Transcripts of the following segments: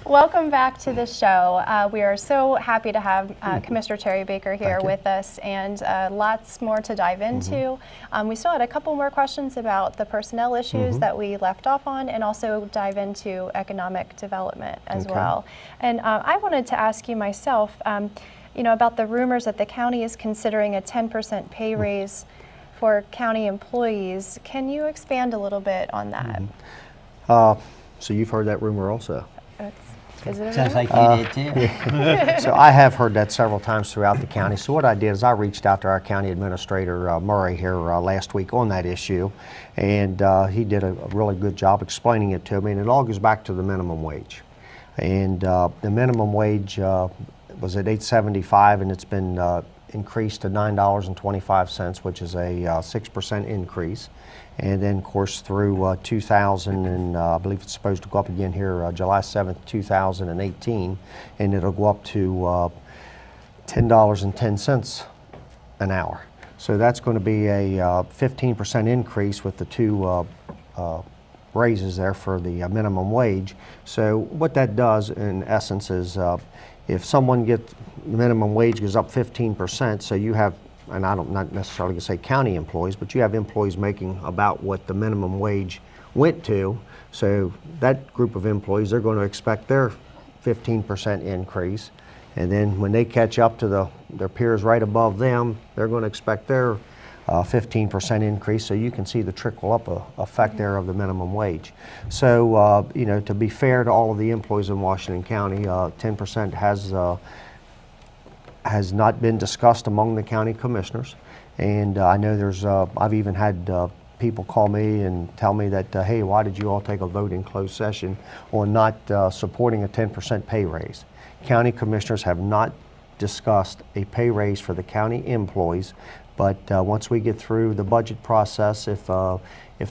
Welcome back to the show. We are so happy to have Commissioner Terry Baker here with us, and lots more to dive into. We still had a couple more questions about the personnel issues that we left off on, and also dive into economic development as well. And I wanted to ask you myself, about the rumors that the county is considering a 10% pay raise for county employees. Can you expand a little bit on that? So you've heard that rumor also? Is it Sounds like you did too. Yeah. So I have heard that several times throughout the county. So what I did is I reached out to our county administrator, Murray, here last week on that issue, and he did a really good job explaining it to me, and it all goes back to the minimum wage. And the minimum wage was at $8.75, and it's been increased to $9.25, which is a 6% increase. And then, of course, through 2000, and I believe it's supposed to go up again here July 7th, 2018, and it'll go up to $10.10 an hour. So that's going to be a 15% increase with the two raises there for the minimum wage. So what that does, in essence, is if someone gets the minimum wage goes up 15%, so you have, and I'm not necessarily going to say county employees, but you have employees making about what the minimum wage went to. So that group of employees, they're going to expect their 15% increase. And then when they catch up to their peers right above them, they're going to expect their 15% increase. So you can see the trickle up effect there of the minimum wage. So, to be fair to all of the employees in Washington County, 10% has not been discussed among the county commissioners, and I know there's I've even had people call me and tell me that hey, why did you all take a vote in closed session on not supporting a 10% pay raise? County commissioners have not discussed a pay raise for the county employees, but once we get through the budget process, if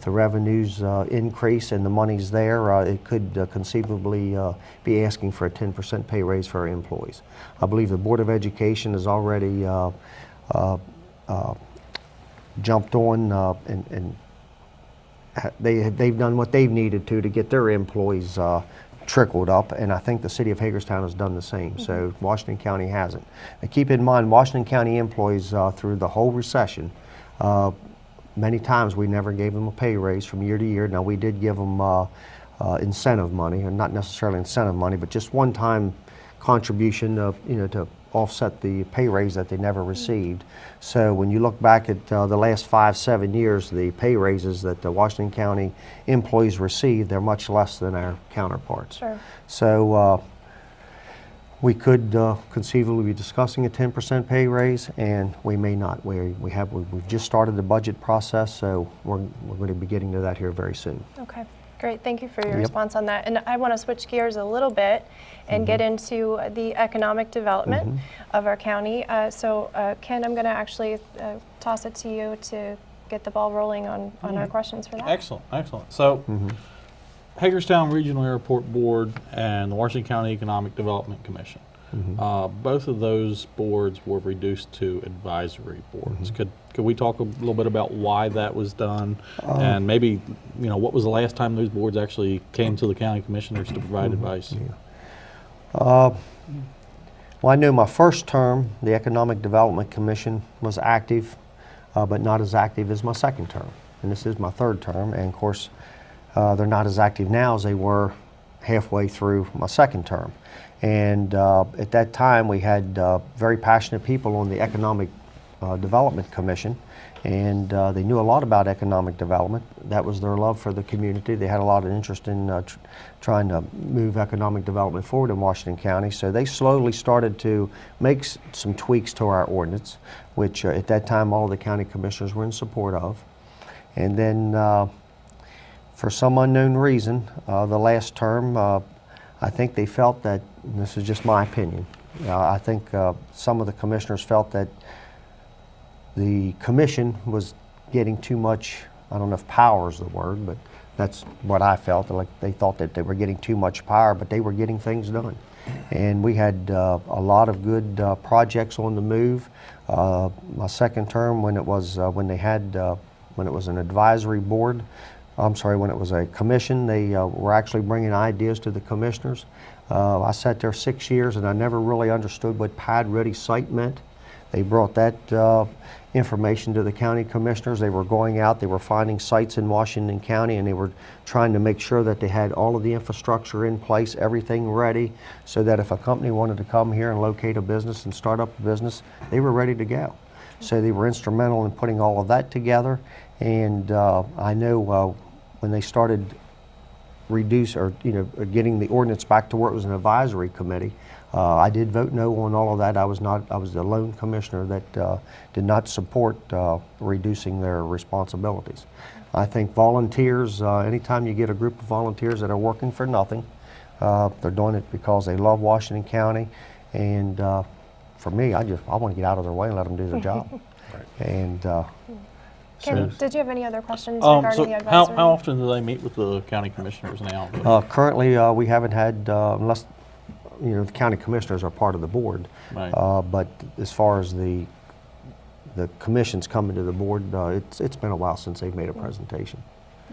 the revenues increase and the money's there, it could conceivably be asking for a 10% pay raise for our employees. I believe the Board of Education has already jumped on and they've done what they've needed to get their employees trickled up, and I think the city of Hagerstown has done the same. So Washington County hasn't. Now keep in mind, Washington County employees through the whole recession, many times we never gave them a pay raise from year to year. Now we did give them incentive money, and not necessarily incentive money, but just one-time contribution to offset the pay raise that they never received. So when you look back at the last 5-7 years, the pay raises that the Washington County employees received, they're much less than our counterparts. Sure. So we could conceivably be discussing a 10% pay raise, and we may not. We've just started the budget process, so we're going to be getting to that here very soon. Okay, great. Thank you for your response on that. And I want to switch gears a little bit and get into the economic development of our county. So Ken, I'm going to actually toss it to you to get the ball rolling on our questions for that. Excellent, excellent. So Hagerstown Regional Airport Board and the Washington County Economic Development Commission. Both of those boards were reduced to advisory boards. Could we talk a little bit about why that was done, and maybe what was the last time those boards actually came to the county commissioners to provide advice? Well, I know my first term, the Economic Development Commission was active, but not as active as my second term, and this is my third term, and of course they're not as active now as they were halfway through my second term. And at that time we had very passionate people on the Economic Development Commission, and they knew a lot about economic development. That was their love for the community. They had a lot of interest in trying to move economic development forward in Washington County. So they slowly started to make some tweaks to our ordinance, which at that time all of the county commissioners were in support of. And then for some unknown reason, the last term, I think they felt that, and this is just my opinion, I think some of the commissioners felt that the commission was getting too much, I don't know if power is the word, but that's what I felt. Like they thought that they were getting too much power, but they were getting things done. And we had a lot of good projects on the move. My second term, when it was an advisory board, when it was a commission, they were actually bringing ideas to the commissioners. I sat there 6 years and I never really understood what pad ready site meant. They brought that information to the county commissioners. They were going out, they were finding sites in Washington County, and they were trying to make sure that they had all of the infrastructure in place, everything ready, so that if a company wanted to come here and locate a business and start up a business, they were ready to go. So they were instrumental in putting all of that together. And I know when they started getting the ordinance back to where it was an advisory committee, I did vote no on all of that. I was the lone commissioner that did not support reducing their responsibilities. I think volunteers, anytime you get a group of volunteers that are working for nothing, they're doing it because they love Washington County. And for me, I want to get out of their way and let them do their job. Right. And Ken, did you have any other questions regarding the advisory? How often do they meet with the county commissioners now? Currently, we haven't had, unless the county commissioners are part of the board. Right. But as far as the commissions coming to the board, it's been a while since they've made a presentation.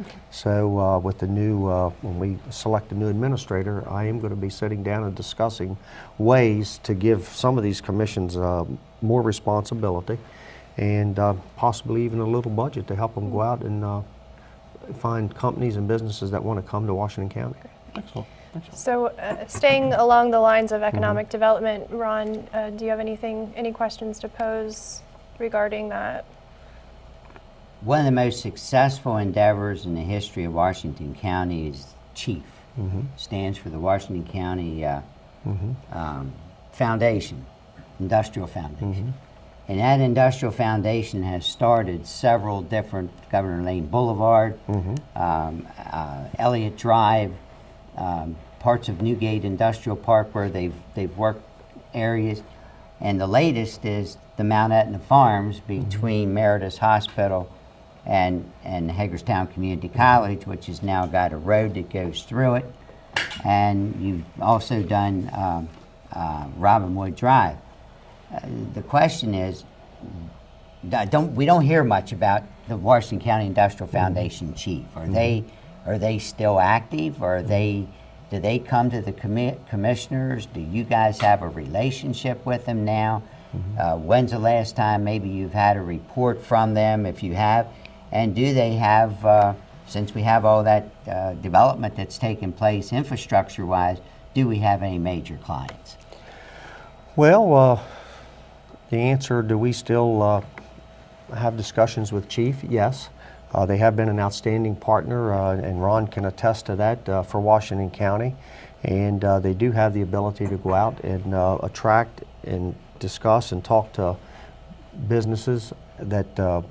Okay. So with the new, when we select a new administrator, I am going to be sitting down and discussing ways to give some of these commissions more responsibility and possibly even a little budget to help them go out and find companies and businesses that want to come to Washington County. Excellent. So staying along the lines of economic development, Ron, do you have any questions to pose regarding that? One of the most successful endeavors in the history of Washington County is CHIEF. Stands for the Washington County Foundation, Industrial Foundation. And that industrial foundation has started several different, Governor Lane Boulevard, Elliott Drive, parts of Newgate Industrial Park where they've worked areas. And the latest is the Mount Etna Farms between Meritus Hospital and Hagerstown Community College, which has now got a road that goes through it. And you've also done Robinwood Drive. The question is, we don't hear much about the Washington County Industrial Foundation CHIEF. Are they still active? Do they come to the commissioners? Do you guys have a relationship with them now? When's the last time maybe you've had a report from them, if you have? And do they have, since we have all that development that's taking place infrastructure-wise, do we have any major clients? Well, the answer, do we still have discussions with CHIEF? Yes. They have been an outstanding partner, and Ron can attest to that for Washington County. And they do have the ability to go out and attract and discuss and talk to businesses that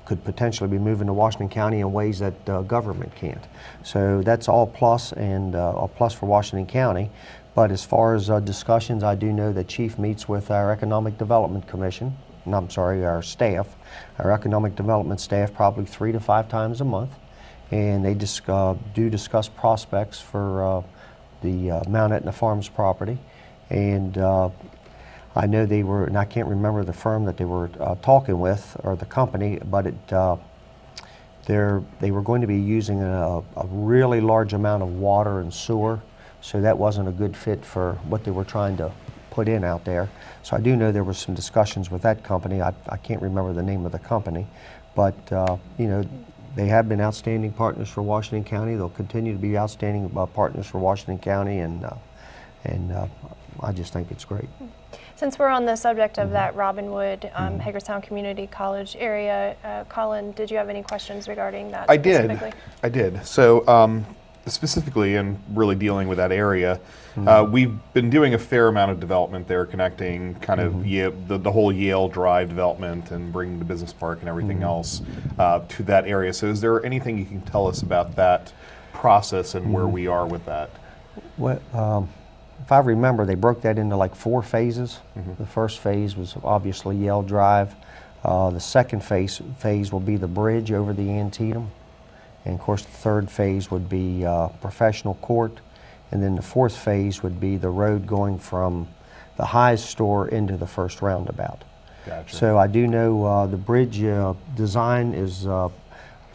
could potentially be moving to Washington County in ways that government can't. So that's all plus, and a plus for Washington County. But as far as discussions, I do know that CHIEF meets with our Economic Development Commission, our staff, our Economic Development staff, probably 3 to 5 times a month. And they do discuss prospects for the Mount Etna Farms property. And I know they were, and I can't remember the firm that they were talking with, or the company, but they were going to be using a really large amount of water and sewer. So that wasn't a good fit for what they were trying to put in out there. So I do know there was some discussions with that company. I can't remember the name of the company, but they have been outstanding partners for Washington County. They'll continue to be outstanding partners for Washington County, and I just think it's great. Since we're on the subject of that Robinwood, Hagerstown Community College area, Colin, did you have any questions regarding that specifically? I did. So specifically, and really dealing with that area, we've been doing a fair amount of development there, connecting kind of the whole Yale Drive development and bringing the business park and everything else to that area. So is there anything you can tell us about that process and where we are with that? Well, if I remember, they broke that into like 4 phases. The first phase was obviously Yale Drive. The second phase will be the bridge over the Antietam. And of course, the third phase would be Professional Court. And then the fourth phase would be the road going from the Highs store into the first roundabout. Gotcha. So I do know the bridge design is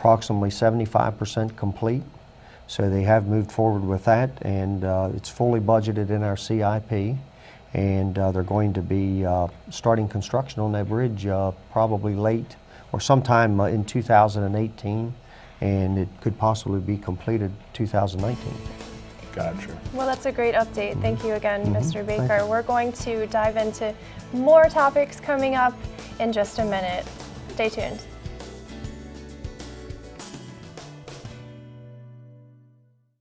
approximately 75% complete. So they have moved forward with that, and it's fully budgeted in our CIP. And they're going to be starting construction on that bridge probably late or sometime in 2018, and it could possibly be completed 2019. Gotcha. Well, that's a great update. Thank you again, Mr. Thank Baker. We're going to dive into more topics coming up in just a minute. Stay tuned.